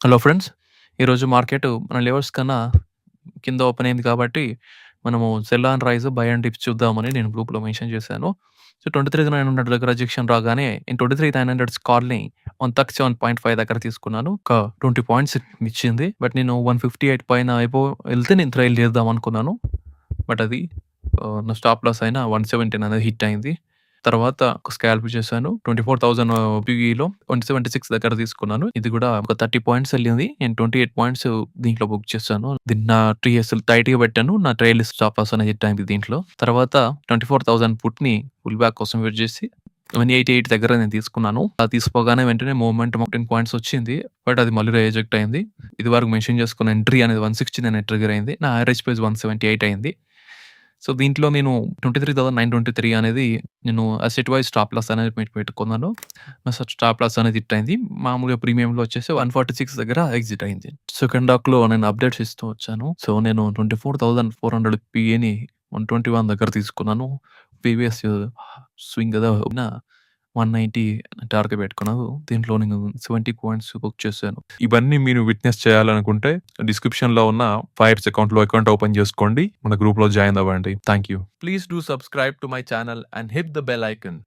Hello friends. ఈరోజు market మన levels కన్నా కింద ఓపెన్ అయింది కాబట్టి, మనము sell on rise, buy and dips చూద్దామని నేను గ్రూప్‌లో మెన్షన్ చేశాను. సో, 23,900 దగ్గర రిజెక్షన్ రాగానే నేను 23,900 కాల్‌ని 137.5 దగ్గర తీసుకున్నాను. ఒక 20 పాయింట్స్ ఇచ్చింది. బట్ నేను 158 పైన ఎళ్తే నేను ట్రైల్ చేద్దాం అనుకున్నాను. బట్ అది నా స్టాప్ లాస్ అయిన 117 అనేది హిట్ అయింది. తర్వాత ఒక స్కాల్ప్ చేశాను. 24,000 పీఈలో 176 దగ్గర తీసుకున్నాను. ఇది కూడా ఒక 30 పాయింట్స్ ఎళ్ళింది. నేను 28 పాయింట్స్ దీంట్లో బుక్ చేశాను. దీన్ని నా టీఎస్ఎల్ టైట్‌గా పెట్టాను. నా ట్రైల్ స్టాప్ లాస్ అనేది హిట్ అయింది దీంట్లో. తర్వాత 24,000 పుట్‌ని పుల్ బ్యాక్ కోసం వెయిట్ చేసి 188 దగ్గర నేను తీసుకున్నాను. అది తీసుకోగానే వెంటనే మూవ్‌మెంట్ 10 పాయింట్స్ వచ్చింది. బట్ అది మళ్ళీ రిజెక్ట్ అయింది. ఇదివరకు మెన్షన్ చేసుకున్న ఎంట్రీ అనేది 169 ట్రిగ్గర్ అయింది. నా యావరేజ్ ప్రైస్ 178 అయింది. సో, దీంట్లో నేను 23,923 అనేది నేను అసెట్ వైస్ స్టాప్ లాస్ అనేది పెట్టుకున్నాను. నా స్టాప్ లాస్ అనేది హిట్ అయింది. మామూలుగా ప్రీమియంలో వచ్చేసి 146 దగ్గర ఎగ్జిట్ అయింది. సెకండ్ హాఫ్‌లో నేను అప్డేట్స్ ఇస్తూ వచ్చాను. సో, నేను 24,400 పీఏని 121 దగ్గర తీసుకున్నాను. ప్రీవియస్ స్వింగ్ కదా 190 టార్గెట్ పెట్టుకున్నాను. దీంట్లో నేను 70 పాయింట్స్ బుక్ చేశాను. ఇవన్నీ మీరు విట్‌నెస్ చేయాలనుకుంటే డిస్క్రిప్షన్‌లో ఉన్న ఫైర్స్ అకౌంట్ ఓపెన్ చేసుకోండి. మన గ్రూప్‌లో జాయిన్ అవ్వండి. Thank you. Please do subscribe to my channel and hit the bell icon.